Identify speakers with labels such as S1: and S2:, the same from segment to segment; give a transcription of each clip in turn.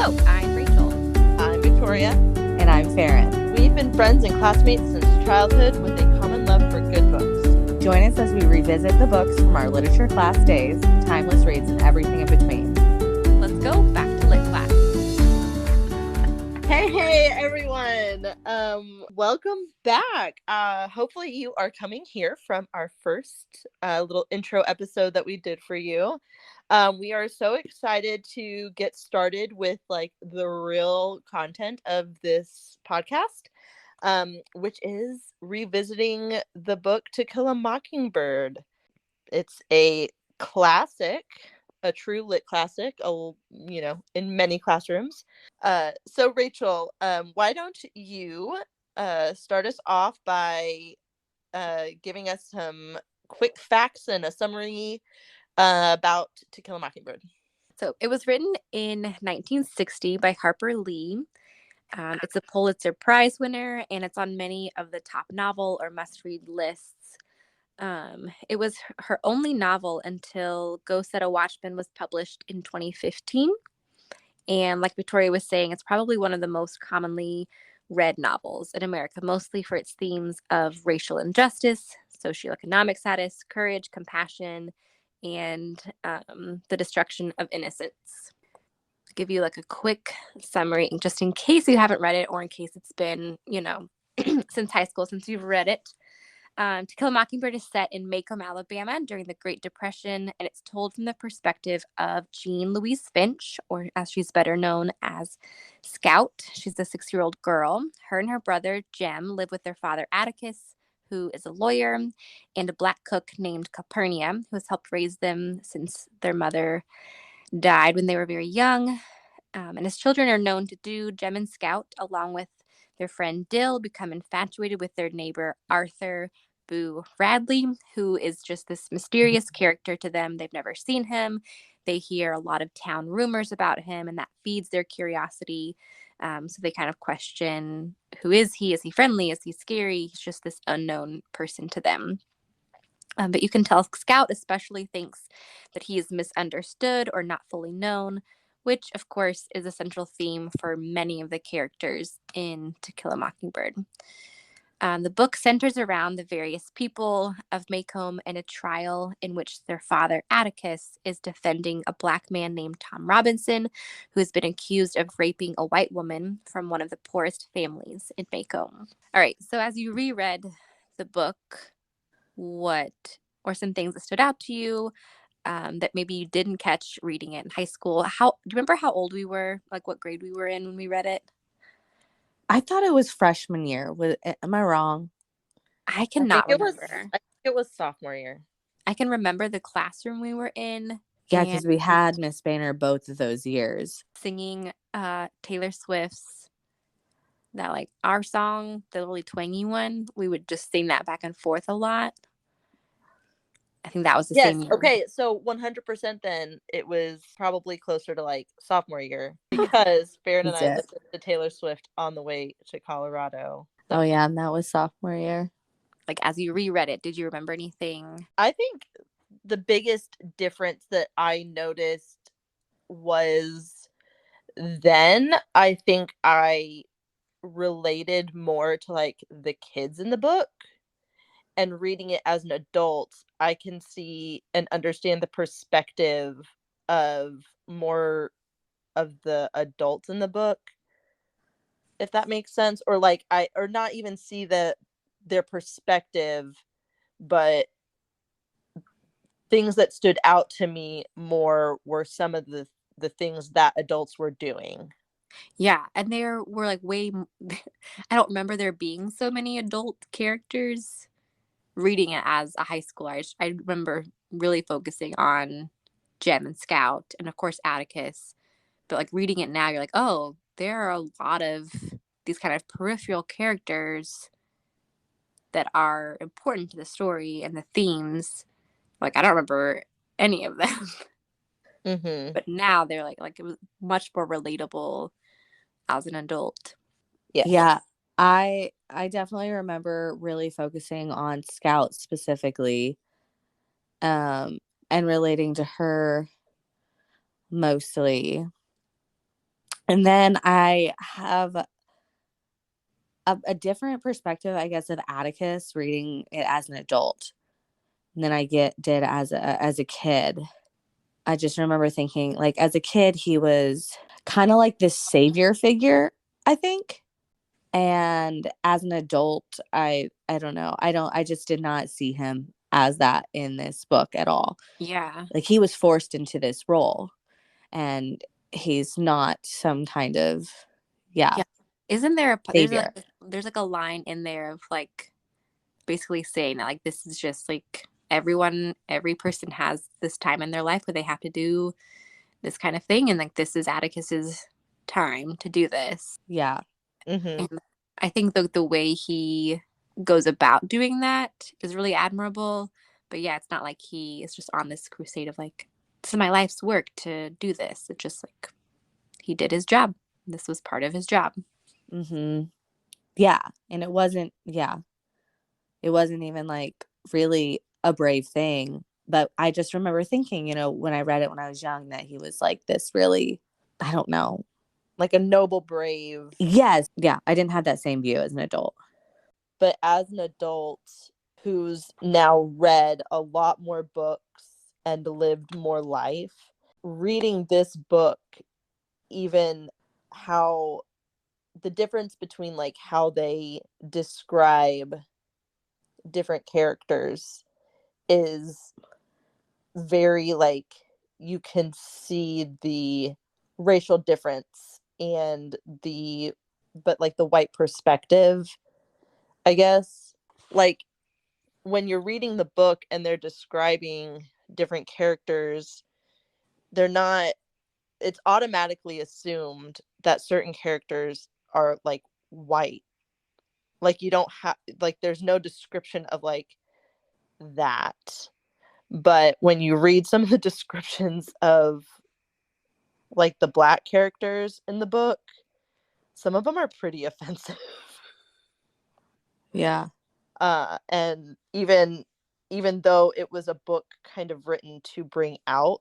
S1: Hello, I'm Rachel.
S2: I'm Victoria.
S3: And I'm Farron.
S2: We've been friends and classmates since childhood with a common love for good books.
S3: Join us as we revisit the books from our literature class days, timeless reads, and everything in between.
S1: Let's go back to lit class.
S2: Hey, everyone. Welcome back. Hopefully you are coming here from our first little intro episode that we did for you. We are so excited to get started with like the real content of this podcast, which is revisiting the book To Kill a Mockingbird. It's a classic, a true lit classic, in many classrooms. So Rachel, why don't you start us off by giving us some quick facts and a summary about To Kill a Mockingbird.
S1: So it was written in 1960 by Harper Lee. It's a Pulitzer Prize winner, and it's on many of the top novel or must-read lists. It was her only novel until Go Set a Watchman was published in 2015. And like Victoria was saying, it's probably one of the most commonly read novels in America, mostly for its themes of racial injustice, socioeconomic status, courage, compassion, and the destruction of innocence. I'll give you like a quick summary just in case you haven't read it or in case it's been, since high school, since you've read it. To Kill a Mockingbird is set in Macomb, Alabama during the Great Depression, and it's told from the perspective of Jean Louise Finch, or as she's better known as Scout. She's a 6-year-old girl. Her and her brother, Jem, live with their father, Atticus, who is a lawyer, and a black cook named Calpurnia, who has helped raise them since their mother died when they were very young. And as children are known to do, Jem and Scout, along with their friend Dill, become infatuated with their neighbor, Arthur Boo Radley, who is just this mysterious character to them. They've never seen him. They hear a lot of town rumors about him, and that feeds their curiosity. So they kind of question, who is he? Is he friendly? Is he scary? He's just this unknown person to them. But you can tell Scout especially thinks that he is misunderstood or not fully known, which, of course, is a central theme for many of the characters in To Kill a Mockingbird. The book centers around the various people of Macomb and a trial in which their father, Atticus, is defending a black man named Tom Robinson, who has been accused of raping a white woman from one of the poorest families in Macomb. All right, so as you reread the book, what or some things that stood out to you that maybe you didn't catch reading it in high school? Do you remember how old we were, like what grade we were in when we read it?
S3: I thought it was freshman year. Am I wrong?
S1: I cannot remember.
S2: I think it was sophomore year.
S1: I can remember the classroom we were in.
S3: Yeah, because we had Miss Boehner both of those years.
S1: Singing Taylor Swift's, that like our song, the really twangy one. We would just sing that back and forth a lot. I think that was the same year.
S2: Okay, so 100% then it was probably closer to like sophomore year because Farron and I listened to Taylor Swift on the way to Colorado.
S3: Oh yeah, and that was sophomore year.
S1: Like as you reread it, did you remember anything?
S2: I think the biggest difference that I noticed was then I think I related more to like the kids in the book. And reading it as an adult, I can see and understand the perspective of more of the adults in the book, if that makes sense. Or like or not even see their perspective, but things that stood out to me more were some of the things that adults were doing.
S1: Yeah, and there were like I don't remember there being so many adult characters. Reading it as a high schooler, I remember really focusing on Jem and Scout and of course Atticus. But like reading it now, you're like, oh, there are a lot of these kind of peripheral characters that are important to the story and the themes. Like I don't remember any of them.
S2: Mm-hmm.
S1: But now they're like it was much more relatable as an adult.
S3: Yeah. I definitely remember really focusing on Scout specifically, and relating to her mostly. And then I have a different perspective, I guess, of Atticus reading it as an adult than I did as a kid. I just remember thinking, like, as a kid, he was kind of like this savior figure, I think. And as an adult, I don't know. I just did not see him as that in this book at all.
S1: Yeah.
S3: Like, he was forced into this role, and he's not some kind of, yeah,
S1: Yeah. Isn't there
S3: savior.
S1: there's like a line in there of like basically saying that like this is just like every person has this time in their life where they have to do this kind of thing, and like this is Atticus's time to do this.
S3: Yeah.
S2: Mm-hmm.
S1: And I think the way he goes about doing that is really admirable. But yeah, it's not like he is just on this crusade of like, this is my life's work to do this. It's just like he did his job. This was part of his job.
S3: Mm-hmm. Yeah. And it wasn't even like really a brave thing. But I just remember thinking, when I read it when I was young, that he was like this really, I don't know.
S2: Like a noble, brave.
S3: Yes. Yeah. I didn't have that same view as an adult.
S2: But as an adult who's now read a lot more books and lived more life, reading this book, even how the difference between like how they describe different characters is very like you can see the racial difference and the but like the white perspective, I guess. Like when you're reading the book and they're describing different characters, they're not, it's automatically assumed that certain characters are like white. Like you don't have, like there's no description of like that. But when you read some of the descriptions of like the black characters in the book, some of them are pretty offensive.
S3: Yeah.
S2: And even though it was a book kind of written to bring out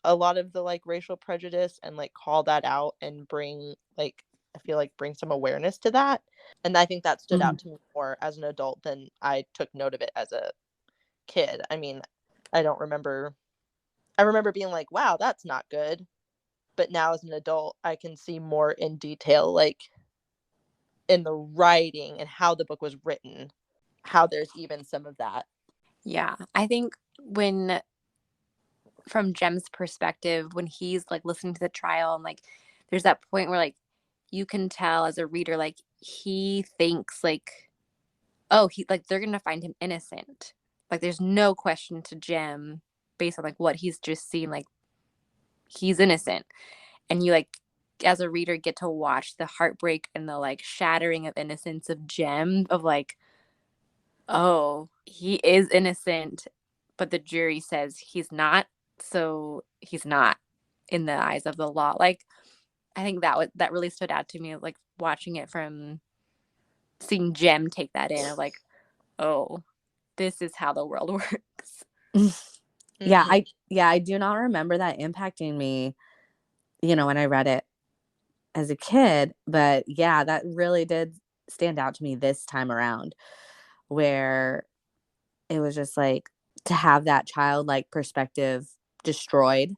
S2: a lot of the like racial prejudice and like call that out and bring like, I feel like bring some awareness to that. And I think that stood
S3: Mm-hmm.
S2: out to me more as an adult than I took note of it as a kid. I mean, I don't remember I remember being like, wow, that's not good. But now as an adult, I can see more in detail, like in the writing and how the book was written, how there's even some of that.
S1: Yeah. I think when, from Jem's perspective, when he's like listening to the trial and like there's that point where like you can tell as a reader, like he thinks like, oh, he like they're gonna find him innocent. Like there's no question to Jem based on like what he's just seen, like he's innocent. And you like as a reader get to watch the heartbreak and the like shattering of innocence of Jem of like, oh, he is innocent, but the jury says he's not, so he's not in the eyes of the law. Like I think that really stood out to me, like watching it from seeing Jem take that in of like, oh, this is how the world works.
S3: Yeah,
S2: Mm-hmm.
S3: I do not remember that impacting me, when I read it as a kid, but yeah, that really did stand out to me this time around, where it was just like to have that childlike perspective destroyed,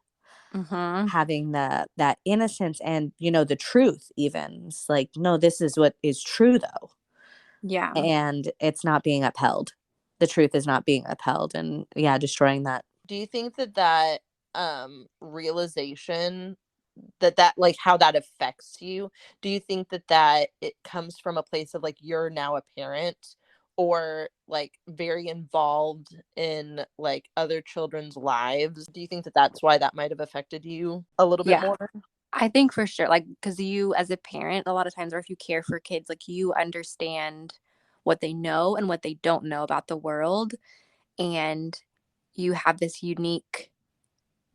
S1: Mm-hmm.
S3: having that innocence and the truth. Even it's like, no, this is what is true though,
S1: Yeah.
S3: and it's not being upheld. The truth is not being upheld, and yeah, destroying that.
S2: Do you think that realization that like how that affects you, do you think that it comes from a place of like you're now a parent or like very involved in like other children's lives? Do you think that that's why that might have affected you a little bit
S1: Yeah.
S2: more?
S1: I think for sure, like, because you as a parent, a lot of times, or if you care for kids, like you understand what they know and what they don't know about the world. And you have this unique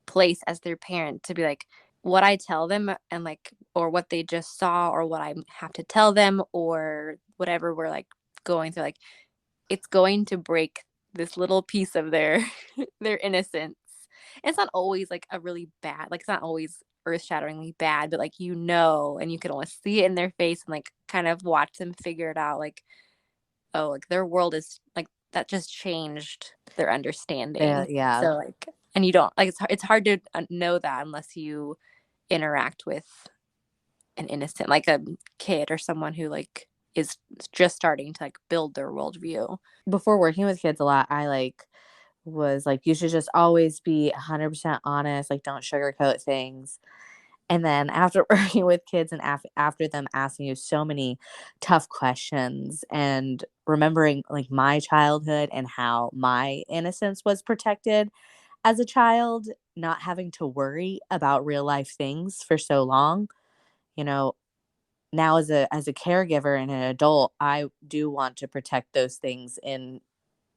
S1: place as their parent to be like, what I tell them and like, or what they just saw, or what I have to tell them, or whatever we're like going through, like, it's going to break this little piece of their their innocence. And it's not always like a really bad, like it's not always earth-shatteringly bad, but, like, and you can almost see it in their face and, like, kind of watch them figure it out, like, oh, like, their world is like, that just changed their understanding.
S3: Yeah.
S1: So, like, and you don't like, it's hard to, know that unless you interact with an innocent like, a kid or someone who, like, is just starting to, like, build their worldview.
S3: Before working with kids a lot, I, like, was like, "You should just always be 100% honest, like, don't sugarcoat things." And then after working with kids and after them asking you so many tough questions and remembering, like, my childhood and how my innocence was protected as a child, not having to worry about real life things for so long, you know, now as a caregiver and an adult, I do want to protect those things in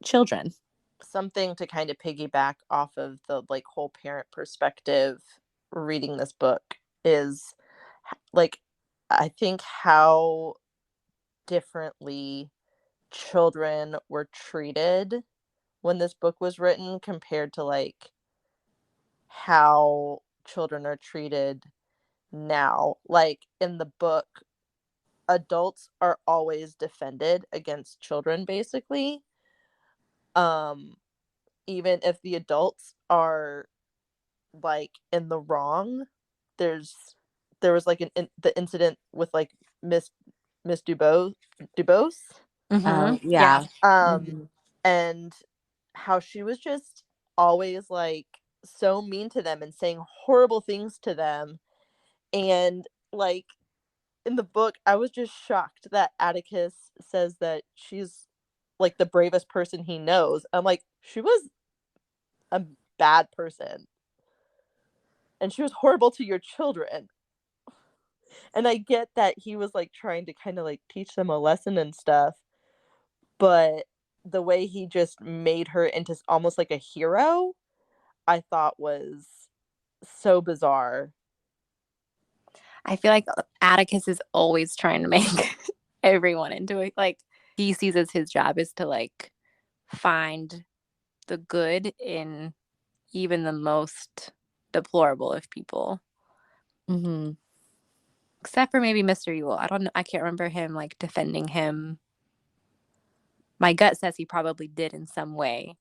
S3: children.
S2: Something to kind of piggyback off of the like whole parent perspective reading this book is like I think how differently children were treated when this book was written compared to like how children are treated now. Like in the book, adults are always defended against children basically. Um Even if the adults are like in the wrong. There's there was like the incident with like Miss Dubose,
S1: Mhm. Yeah.
S3: Yeah.
S2: um,
S3: Mhm.
S2: and how she was just always like so mean to them and saying horrible things to them, and like in the book, I was just shocked that Atticus says that she's like the bravest person he knows. I'm like, she was a bad person and she was horrible to your children. And I get that he was like trying to kind of like teach them a lesson and stuff, but the way he just made her into almost like a hero, I thought was so bizarre.
S1: I feel like Atticus is always trying to make everyone into it. Like, he sees as his job is to, like, find the good in even the most deplorable of people.
S3: Mhm.
S1: Except for maybe Mr. Yule. I don't know. I can't remember him, like, defending him. My gut says he probably did in some way,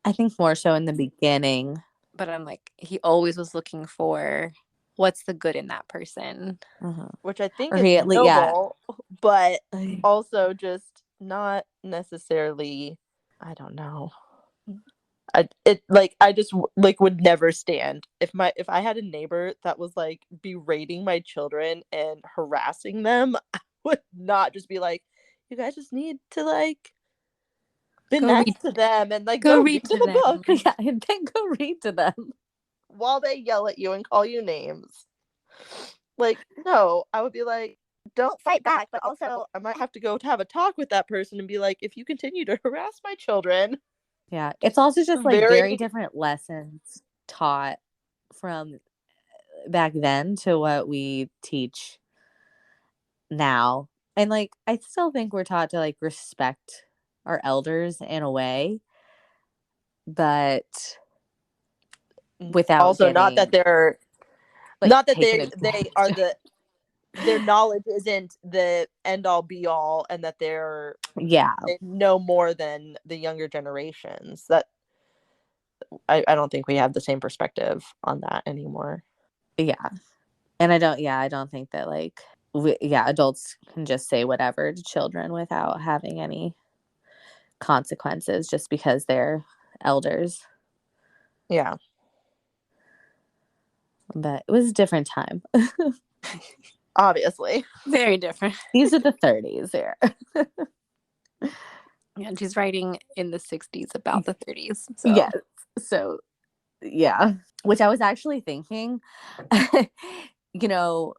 S3: I think more so in the beginning.
S1: but I'm like, he always was looking for what's the good in that person.
S3: Uh-huh.
S2: Which I think
S3: Or
S2: is
S3: he at least, yeah.
S2: noble, but also just not necessarily, I don't know. I just like would never stand if I had a neighbor that was like berating my children and harassing them. I would not just be like, you guys just need to like be
S1: Go
S2: nice
S1: read
S2: to them and like
S1: go
S2: go
S1: read
S2: read
S1: to
S2: the
S1: them.
S2: book
S3: Yeah, and then go read to them.
S2: while they yell at you and call you names. Like, no, I would be like, don't fight back, but also I might have to go to have a talk with that person and be like, if you continue to harass my children,
S3: Yeah, it's also just like
S2: very
S3: very different lessons taught from back then to what we teach now. And like I still think we're taught to like respect our elders in a way, but without
S2: also not that
S3: getting
S2: they're
S3: like
S2: not that
S3: taken
S2: they are
S3: advantage.
S2: their knowledge isn't the end all be all and that
S3: Yeah.
S2: they know more than the younger generations. That I don't think we have the same perspective on that anymore.
S3: Yeah. And I don't think that like adults can just say whatever to children without having any consequences just because they're elders.
S2: Yeah.
S3: But it was a different time.
S2: Obviously.
S1: Very different.
S3: These are the 30s there.
S1: Yeah, and she's writing in the 60s about the 30s. So
S3: Yes. So, yeah. Which I was actually thinking, you know,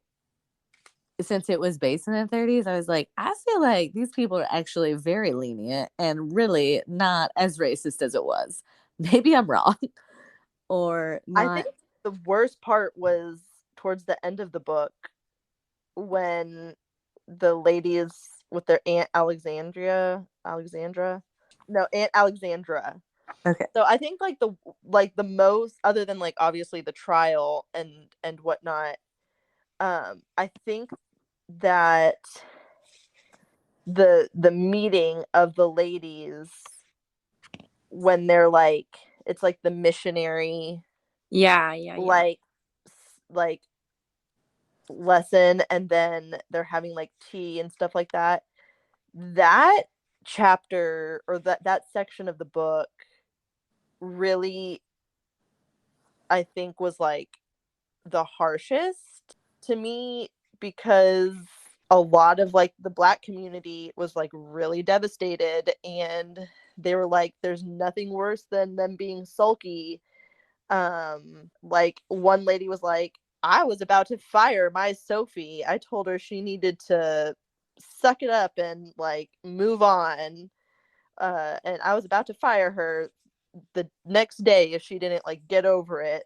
S3: since it was based in the 30s, I was like, I feel like these people are actually very lenient and really not as racist as it was. Maybe I'm wrong or
S2: I
S3: not.
S2: think the worst part was towards the end of the book when the ladies with their Aunt Alexandra, no, Aunt Alexandra,
S3: Okay.
S2: So I think the most, other than like obviously the trial and whatnot, I think that the meeting of the ladies when they're like, it's like the missionary
S1: Yeah.
S2: like like lesson, and then they're having like tea and stuff like that. That chapter, or that section of the book, really, I think, was like the harshest to me, because a lot of like the Black community was like really devastated, and they were like, there's nothing worse than them being sulky. Like one lady was like, I was about to fire my Sophie. I told her she needed to suck it up and like move on. And I was about to fire her the next day if she didn't like get over it.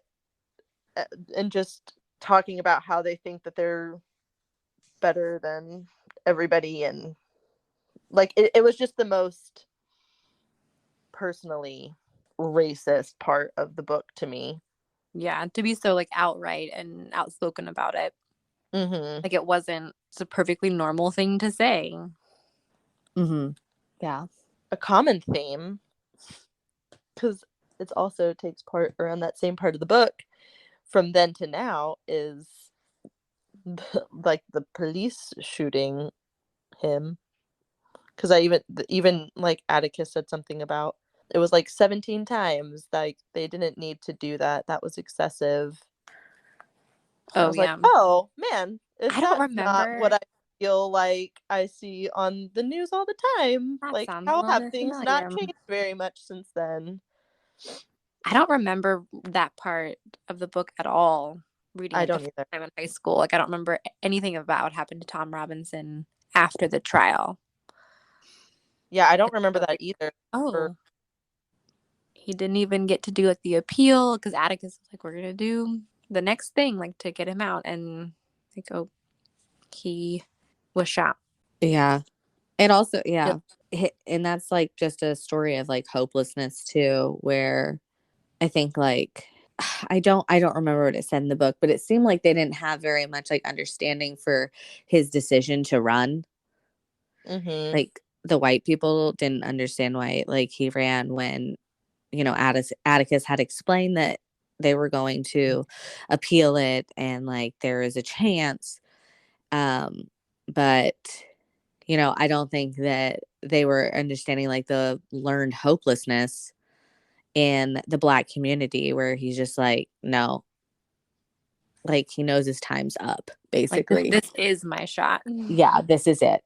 S2: And just talking about how they think that they're better than everybody, and like it was just the most personally racist part of the book to me.
S1: Yeah, to be so like outright and outspoken about it.
S2: Mm-hmm.
S1: Like it wasn't just a perfectly normal thing to say.
S3: Mm-hmm. Yeah.
S2: A common theme, because it also takes part around that same part of the book from then to now, is like the police shooting him. Because I even like Atticus said something about, it was like 17 times, like they didn't need to do that, that was excessive. I
S1: Oh
S2: was like,
S1: yeah.
S2: oh man, is
S1: I don't
S2: that not what
S1: remember.
S2: I feel like I see on the news all the time?
S1: That
S2: Like,
S1: sounds a
S2: how
S1: little
S2: have
S1: bit
S2: things not
S1: familiar.
S2: changed very much since then?
S1: I don't remember that part of the book at all, reading
S2: I
S1: it the
S2: don't
S1: first
S2: either.
S1: time in high school. Like I don't remember anything about what happened to Tom Robinson after the trial.
S2: Yeah, I don't remember
S1: So,
S2: that
S1: like,
S2: either. Or
S1: oh, he didn't even get to do like the appeal because Atticus was like, we're gonna do the next thing, like to get him out, and like, oh, he was shot.
S3: Yeah. And also,
S1: Yep.
S3: yeah. And that's like just a story of like hopelessness too, where I think like I don't remember what it said in the book, but it seemed like they didn't have very much like understanding for his decision to run.
S2: mm-hmm.
S3: Like the white people didn't understand why like he ran when, Atticus had explained that they were going to appeal it and like there is a chance. Um, but I don't think that they were understanding like the learned hopelessness in the Black community where he's just like, no, like he knows his time's up,
S1: Like this,
S3: basically.
S1: this is my shot.
S3: Yeah, this is it.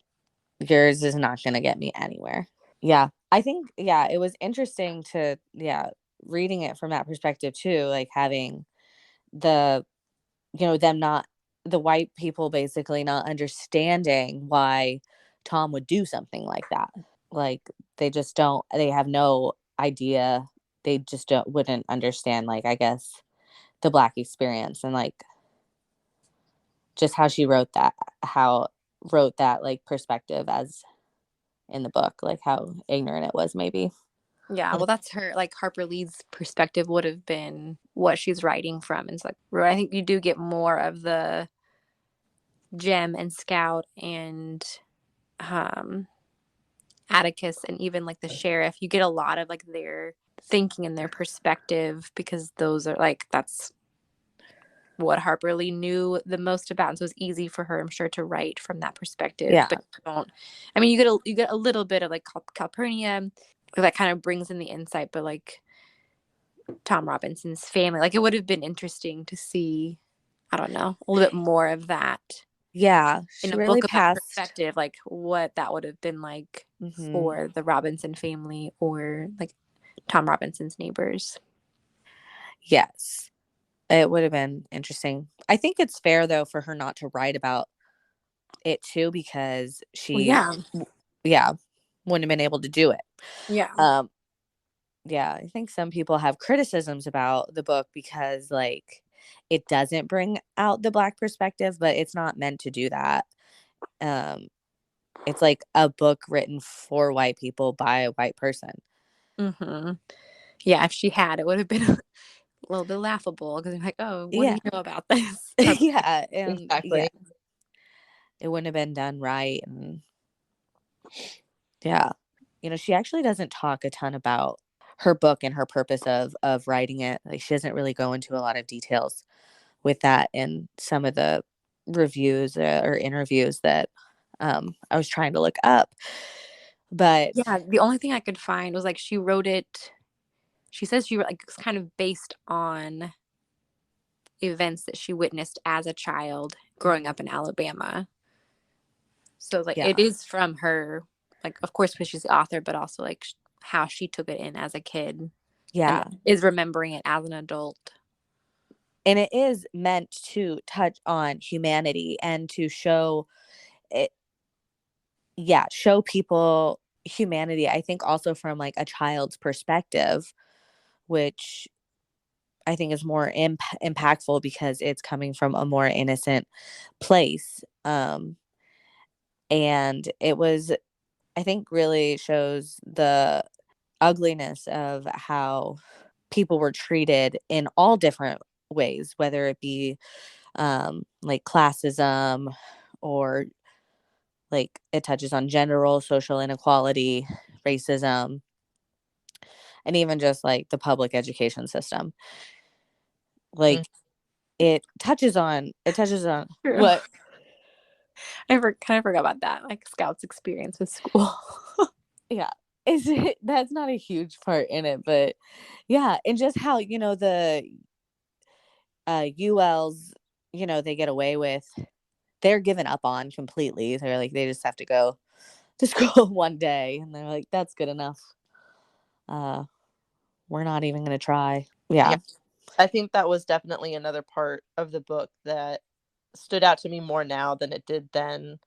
S3: Yours is not going to get me anywhere. Yeah. I think, yeah, it was interesting to, yeah, reading it from that perspective too, like having the, them not, the white people basically not understanding why Tom would do something like that. Like they just don't, they have no idea. They just wouldn't understand, like, I guess, the Black experience and like just how she wrote that like perspective as in the book, like how ignorant it was maybe.
S1: Yeah, well, that's her, like Harper Lee's perspective would have been what she's writing from. And it's like, I think you do get more of the Gem and Scout and um, Atticus and even like the sheriff. You get a lot of like their thinking and their perspective because those are like, that's what Harper Lee knew the most about. And so it's easy for her, I'm sure, to write from that perspective.
S3: Yeah.
S1: But you don't, I mean, you get a little bit of like Calpurnia that kind of brings in the insight, but like Tom Robinson's family. Like it would have been interesting to see, I don't know, a little bit more of that
S3: Yeah,
S1: in
S3: she
S1: a
S3: really
S1: book of that
S3: passed.
S1: perspective, like what that would have been like
S3: Hmm.
S1: for the Robinson family or like Tom Robinson's neighbors.
S3: Yes, it would have been interesting. I think it's fair though for her not to write about it too because
S1: Well,
S3: she,
S1: yeah,
S3: yeah, wouldn't have been able to do it.
S1: yeah,
S3: Um, yeah, I think some people have criticisms about the book because like it doesn't bring out the Black perspective, but it's not meant to do that. Um, it's like a book written for white people by a white person.
S1: mm-hmm. Yeah, if she had, it would have been a little bit laughable because I'm like, oh, what do
S3: Yeah.
S1: you know about this?
S3: Yeah. And yeah,
S2: Exactly.
S3: it wouldn't have been done right. And yeah. She actually doesn't talk a ton about her book and her purpose of writing it. Like, she doesn't really go into a lot of details with that in some of the reviews or interviews that I was trying to look up. But
S1: Yeah, the only thing I could find was like she wrote it. She says she like it's kind of based on events that she witnessed as a child growing up in Alabama. So like it
S3: yeah,
S1: is from her, like of course because she's the author, but also like how she took it in as a kid and
S3: yeah.
S1: is remembering it as an adult.
S3: And it is meant to touch on humanity and to show it, yeah, show people humanity. I think also from like a child's perspective, which I think is more impactful because it's coming from a more innocent place. And it was, I think, really shows the ugliness of how people were treated in all different ways, whether it be like classism, or like it touches on gender role, social inequality, racism, and even just like the public education system.
S2: Mm.
S3: Like, it touches on
S1: True.
S3: what.
S1: Kind of forgot about that, like Scout's experience with school.
S3: Yeah, is it, that's not a huge part in it, but yeah, and just how the ULs, they get away with, they're given up on completely. They're like, they just have to go to school one day, and they're like, that's good enough. uh we're not even gonna try.
S2: Yeah,
S3: Yeah.
S2: I think that was definitely another part of the book that stood out to me more now than it did then,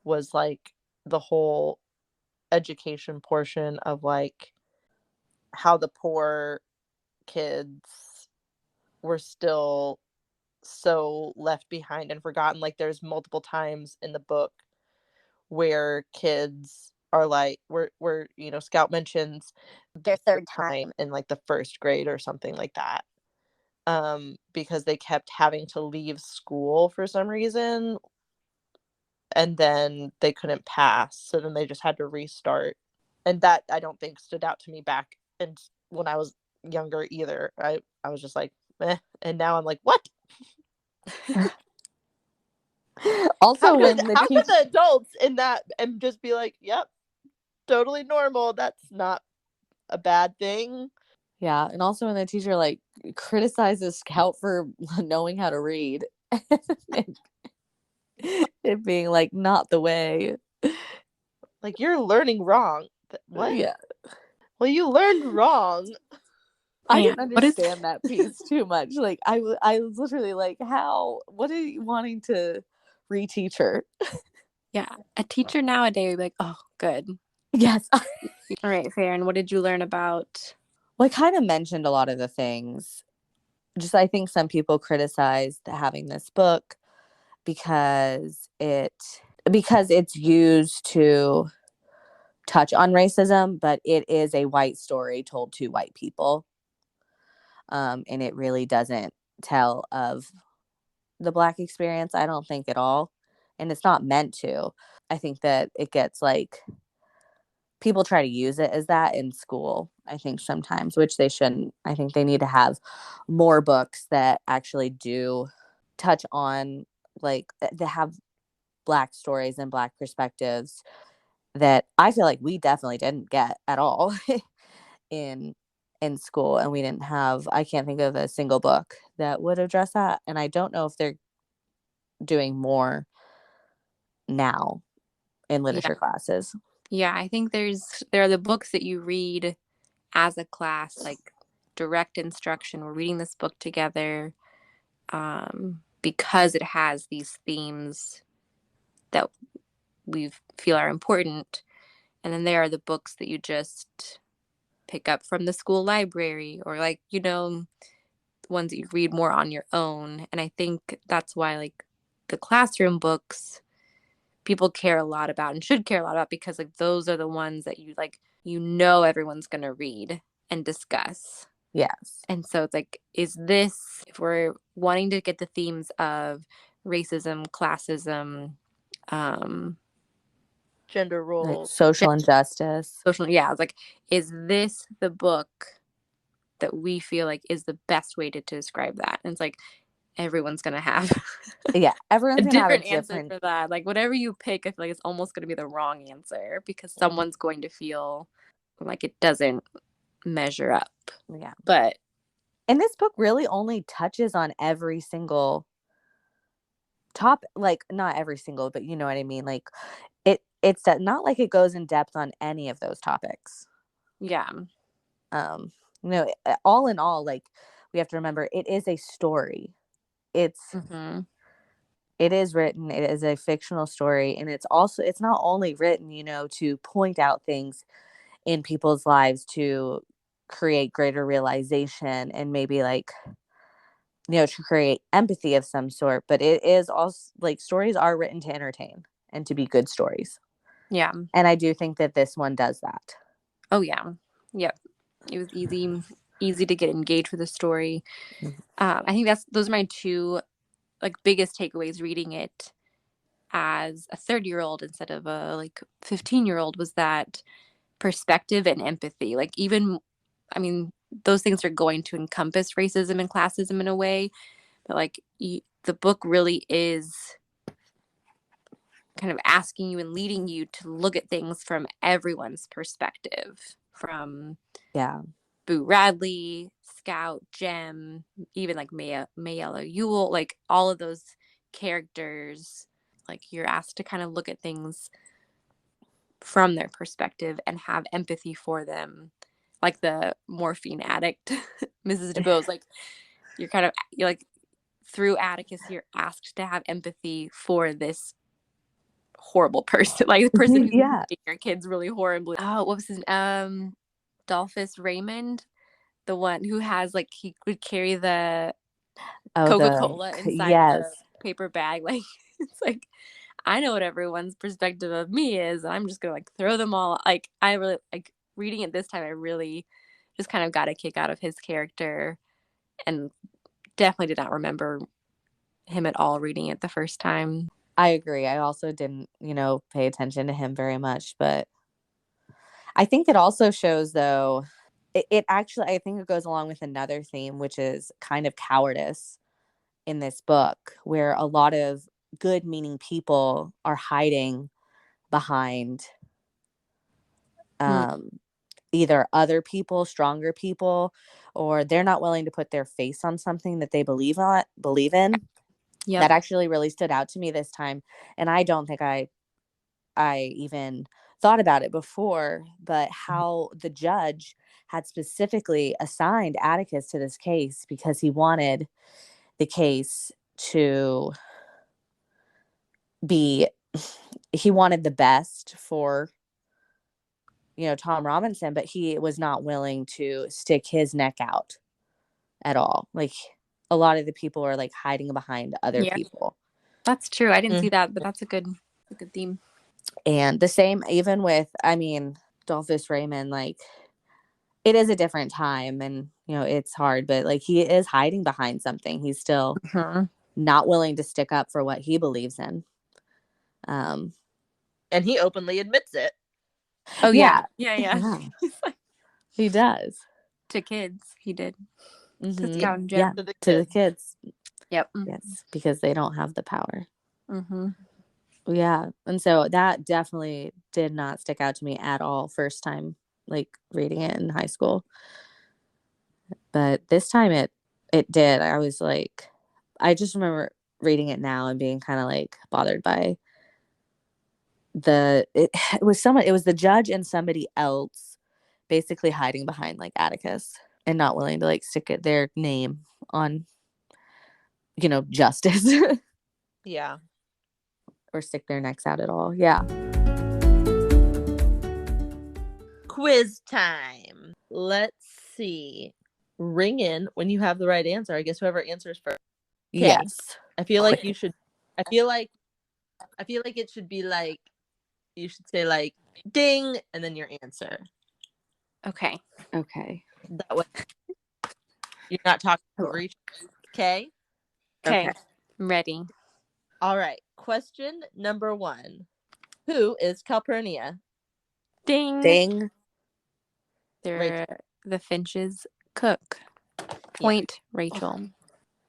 S2: was like the whole education portion of like how the poor kids were still so left behind and forgotten. Like there's multiple times in the book where kids are like, where Scout mentions their third time in like the first grade or something like that, because they kept having to leave school for some reason, and then they couldn't pass, so then they just had to restart. And that I don't think stood out to me back and when I was younger either. I was just like, eh. And now I'm like, what?
S3: Also, when the
S2: How could
S3: teacher,
S2: the adults in that and just be like, yep, totally normal. That's not a bad thing.
S3: yeah, and also when the teacher like criticizes Scout for knowing how to read, and it being like not the way.
S2: Like you're learning wrong. What?
S3: Yeah,
S2: Well, you learned wrong.
S3: I
S1: Man,
S3: didn't
S1: what is
S3: understand that piece too much. Like, I was literally like, how? What are you wanting to reteach her?
S1: yeah, a teacher nowadays would be like, oh, good.
S3: Yes.
S1: All right, Farron, what did you learn about?
S3: Well, I kind of mentioned a lot of the things. Just, I think some people criticized having this book because it's used to touch on racism, but it is a white story told to white people. And it really doesn't tell of the Black experience, I don't think, at all. And it's not meant to. I think that it gets like, people try to use it as that in school, I think sometimes, which they shouldn't. I think they need to have more books that actually do touch on, like, that have Black stories and Black perspectives that I feel like we definitely didn't get at all in school. And we didn't have, I can't think of a single book that would address that. And I don't know if they're doing more now in
S1: Yeah,
S3: literature classes.
S1: yeah, I think there are the books that you read as a class, like direct instruction. We're reading this book together because it has these themes that we feel are important. And then there are the books that you just pick up from the school library or like, ones that you read more on your own. And I think that's why like the classroom books people care a lot about and should care a lot about because like those are the ones that everyone's going to read. and discuss.
S3: Yes.
S1: And so it's like, is this, if we're wanting to get the themes of racism, classism,
S2: Gender
S3: Like
S2: roles.
S3: social injustice.
S1: social, yeah, it's like, is this the book that we feel like is the best way to describe that? And it's like, everyone's going to have
S3: Yeah.
S1: a
S3: Everyone's gonna have a
S1: different answer
S3: different.
S1: for that. Like, whatever you pick, I feel like it's almost going to be the wrong answer because someone's going to feel like it doesn't measure up.
S3: Yeah.
S1: But
S3: And this book really only touches on every single like not every single, but you know what I mean? Like it's not like it goes in depth on any of those topics.
S1: yeah.
S3: Um, all in all, like we have to remember it is a story. It's
S1: Mm-hmm.
S3: it is written, it is a fictional story, and it's not only written, to point out things in people's lives to create greater realization and maybe like to create empathy of some sort, but it is also like stories are written to entertain and to be good stories.
S1: Yeah.
S3: And I do think that this one does that.
S1: Oh yeah. Yep. It was easy to get engaged with the story.
S3: Mhm.
S1: I think those are my two like biggest takeaways reading it as a 30-year-old instead of a like 15-year-old was that perspective and empathy. Like even, I mean, those things are going to encompass racism and classism in a way, but like the book really is kind of asking you and leading you to look at things from everyone's perspective, from
S3: Yeah.
S1: Boo Radley, Scout, Jem, even like Mayella Ewell, like all of those characters. Like you're asked to kind of look at things from their perspective and have empathy for them. Like the morphine addict, Mrs. DeBose, like you're like through Atticus, you're asked to have empathy for this horrible person, like the person who's
S3: Yeah.
S1: treating your kids really horribly. Oh, what was his Dolphus Raymond, the one who has like he would carry the
S3: Oh,
S1: Coca-Cola inside the
S3: yes.
S1: paper bag. Like it's like I know what everyone's perspective of me is, and I'm just gonna like throw them all. Like I really like reading it this time. I really just kind of got a kick out of his character, and definitely did not remember him at all reading it the first time.
S3: I agree. I also didn't, pay attention to him very much, but I think it also shows though it actually I think it goes along with another theme, which is kind of cowardice in this book, where a lot of good meaning people are hiding behind
S1: Mm,
S3: um, either other people, stronger people, or they're not willing to put their face on something that they believe in.
S1: yep.
S3: That actually really stood out to me this time, and I don't think I even thought about it before, but how the judge had specifically assigned Atticus to this case because he wanted the case to be he wanted the best for Tom Robinson, but he was not willing to stick his neck out at all. Like a lot of the people are like hiding behind other
S1: Yeah,
S3: people.
S1: that's true. I didn't see
S2: Mhm.
S1: that, but that's a good theme.
S3: And the same even with, I mean, Dolphus Raymond, like it is a different time and it's hard, but like he is hiding behind something. He's still
S1: Mhm.
S3: not willing to stick up for what he believes in.
S2: And he openly admits it.
S1: Oh yeah,
S3: Yeah.
S1: yeah.
S3: Yeah, he does.
S1: To kids, he did. To
S3: Mm-hmm.
S1: Scout and
S3: Yeah,
S1: Jem.
S2: To the
S3: to the
S2: kids.
S3: kids.
S1: Yep.
S3: Yes, because they don't have the power.
S1: Mm-hmm.
S3: Yeah. And so that definitely did not stick out to me at all first time like reading it in high school. But this time it did. I was like I just remember reading it now and being kind of like bothered by it was the judge and somebody else basically hiding behind like Atticus and not willing to like stick their name on justice
S2: Yeah.
S3: or stick their necks out at all. Yeah.
S2: Quiz time. Let's see. Ring in when you have the right answer. I guess whoever answers first. Okay.
S3: Yes.
S2: I feel like you should I feel like it should be like you should say like ding and then your answer.
S1: Okay.
S3: Okay.
S2: That way you're not talking over each other. Okay?
S1: Okay,
S3: Okay.
S1: I'm ready.
S2: All right. Question number 1. Who is Calpurnia?
S1: Ding.
S3: Ding.
S1: They're the Finch's cook. Point, Rachel.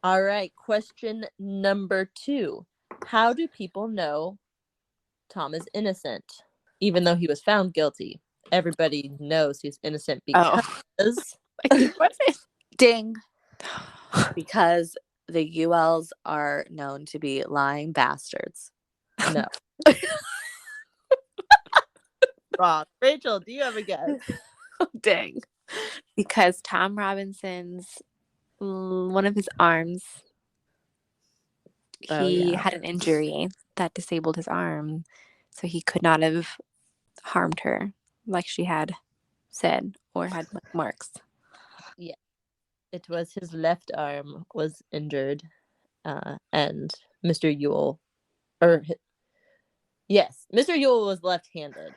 S2: All right. Question number 2. How do people know Tom is innocent, even though he was found guilty? Everybody knows he's innocent because
S3: Ding. Because the ULs are known to be lying bastards.
S2: no. Wrong. Rachel, do you have a guess?
S3: Ding.
S1: Because Tom Robinson's one of his arms, he had an injury that disabled his arm, so he could not have harmed her like she had said or had marks.
S2: Yeah, it was his left arm was injured, and Mr. Yule, yes, Mr. Yule was left-handed.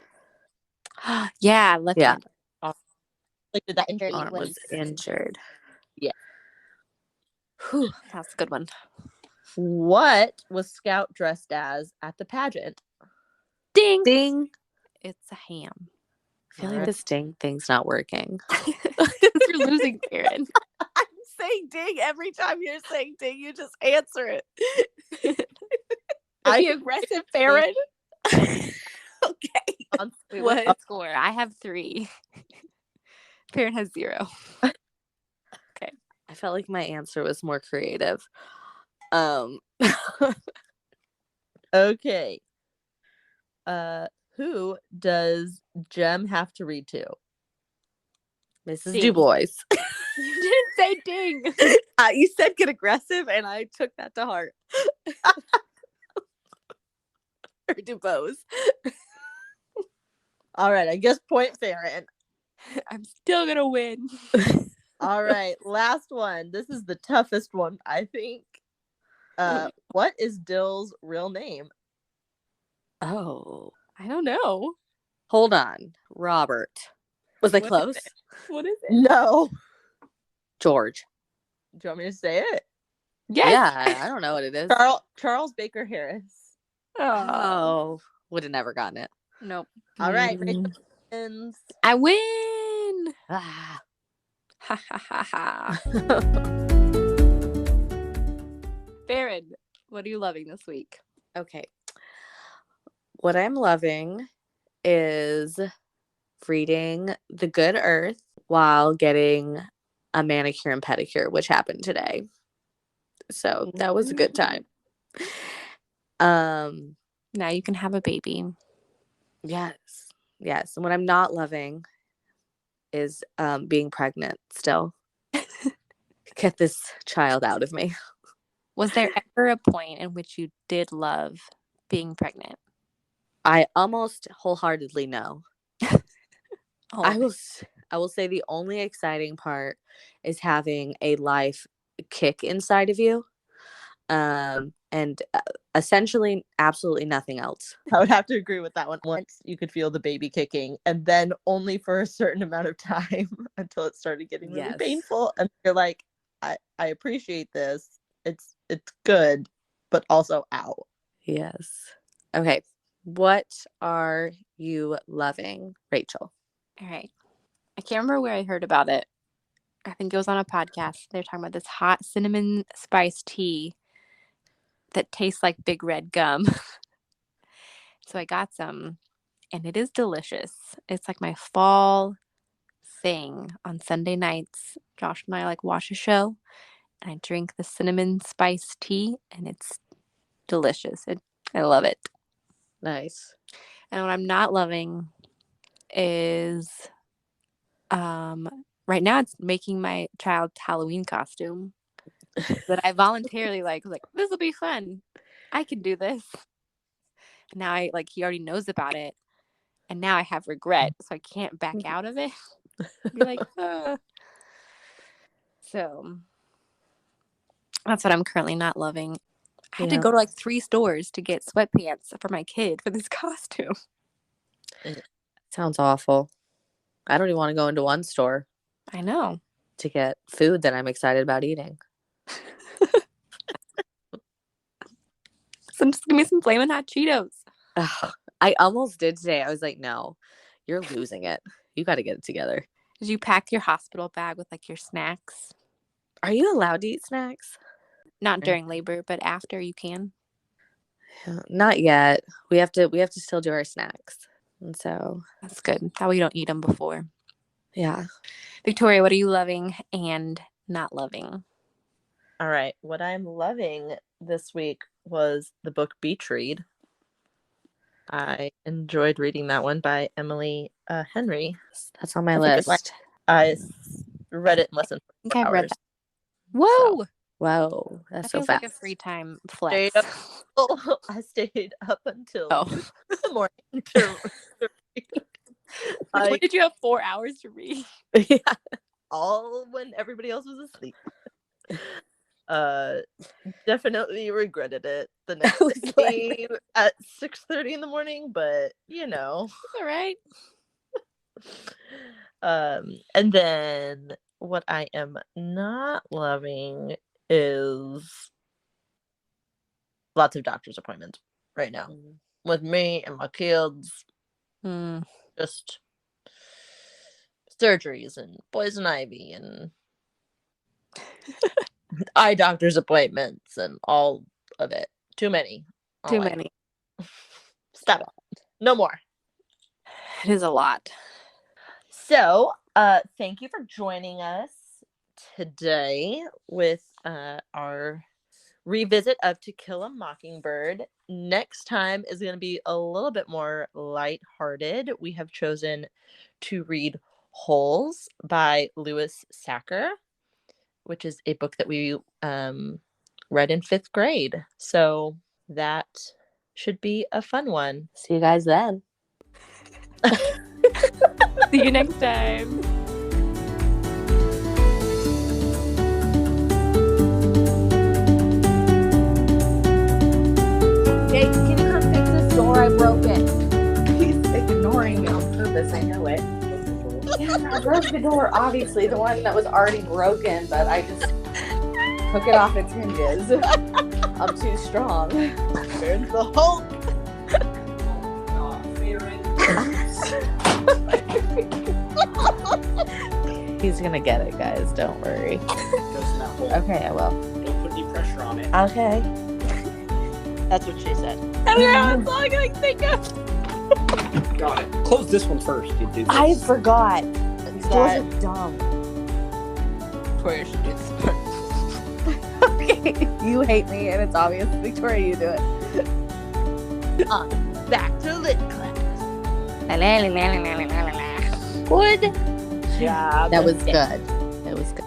S1: Yeah, left-handed.
S2: Like did that injury
S3: Arm was injured.
S2: Yeah.
S1: Whew, that's a good one.
S2: What was Scout dressed as at the pageant?
S1: Ding.
S3: Ding.
S1: It's a ham.
S3: I feel like this ding thing's not working.
S1: You're losing, Karen.
S3: I'm saying ding every time you're saying ding. You just answer it. Be aggressive, Farron. Okay.
S1: Wait, what's the score? I have 3. Farron has 0. Okay.
S3: I felt like my answer was more creative.
S2: Okay. Who does Jem have to read to?
S3: Mrs.
S1: Ding.
S3: Du Bois.
S1: You didn't say ding.
S3: You said get aggressive, and I took that to heart. Or Du Bois.
S2: All right, I guess point Farron.
S1: I'm still gonna win.
S2: All right, last one. This is the toughest one, I think. What is Dill's real name?
S3: Oh,
S1: I don't know.
S3: hold on. Robert. Was I close?
S1: What is it?
S2: No.
S3: George.
S2: Do you want me to say it?
S1: Yes.
S3: Yeah, I don't know what it is.
S2: Charles Baker Harris.
S3: Oh, would have never gotten it.
S1: Nope.
S2: All right, Rachel wins.
S1: I win.
S3: Ah.
S1: Ha ha ha ha. Farron, what are you loving this week?
S3: Okay. What I'm loving is reading The Good Earth while getting a manicure and pedicure, which happened today. So that was a good time.
S1: Now you can have a baby.
S3: Yes. And what I'm not loving is being pregnant still. Get this child out of me.
S1: Was there ever a point in which you did love being pregnant?
S3: I almost wholeheartedly know. I will say the only exciting part is having a life kick inside of you. And essentially absolutely nothing else.
S2: I would have to agree with that one. Once you could feel the baby kicking, and then only for a certain amount of time until it started getting really painful. And you're like, I appreciate this. It's good, but also ow.
S3: Yes. Okay. What are you loving, Rachel?
S1: All right. I can't remember where I heard about it. I think it was on a podcast. They're talking about this hot cinnamon spice tea that tastes like big red gum. So I got some, and it is delicious. It's like my fall thing on Sunday nights. Josh and I watch a show, and I drink the cinnamon spice tea, and it's delicious. I love it.
S3: Nice.
S1: And what I'm not loving is right now it's making my child's Halloween costume. But I voluntarily was like, this will be fun. I can do this. And now he already knows about it. And now I have regret, so I can't back out of it. Be like, So that's what I'm currently not loving. I had to go to 3 stores to get sweatpants for my kid for this costume.
S3: It sounds awful. I don't even want to go into one store.
S1: I know.
S3: to get food that I'm excited about eating.
S1: So just give me some Flamin' Hot Cheetos.
S3: Ugh, I almost did today. I was like, no, you're losing it. You got to get it together.
S1: Did you pack your hospital bag with like your snacks?
S3: Are you allowed to eat snacks?
S1: Not during labor, but after you can.
S3: Not yet. We have to still do our snacks. And so
S1: That's good. That way you don't eat them before.
S3: yeah.
S1: Victoria, what are you loving and not loving?
S2: All right. What I'm loving this week was the book Beach Read. I enjoyed reading that one by Emily Henry.
S3: That's on my list.
S2: I read it in less than 4
S1: I've read
S2: hours.
S1: that. Whoa!
S2: So,
S3: Whoa, that's
S1: That
S3: so
S1: feels
S3: fast.
S1: like a free time flex.
S2: I stayed up until
S1: Oh.
S2: the morning to read.
S1: When did you have 4 hours to read?
S3: Yeah.
S2: All when everybody else was asleep. Definitely regretted it the next day at 6:30 in the morning, but you know.
S1: All right.
S2: And then what I am not loving is lots of doctor's appointments right now with me and my kids. Just surgeries and poison ivy and eye doctor's appointments and all of it. Too many.
S1: Too many.
S2: Stop it. No more.
S1: It is a lot.
S2: So, thank you for joining us today with our revisit of To Kill a Mockingbird. Next time is going to be a little bit more lighthearted. We have chosen to read Holes by Louis Sachar, which is a book that we read in 5th grade. So that should be a fun one.
S3: See you guys then.
S1: See you next time.
S3: Hey, can you come fix this door? I broke it. He's ignoring me on purpose. I know it. Yeah, I broke the door. Obviously, the one that was already broken, but I just took it off its hinges. I'm too strong.
S2: There's the Hulk.
S3: He's gonna get it, guys. Don't worry. Okay, I will.
S4: Don't put any pressure on it.
S3: Okay.
S2: That's what she said.
S1: I don't know. That's all I can think of.
S4: Got it. Close this one first. You do this.
S3: I forgot. These doors
S2: That-
S3: are dumb.
S2: Victoria should do this.
S3: Okay. You hate me, and it's obvious. Victoria, you do it.
S2: Back to lit class. Good job.
S3: That was good. It was good.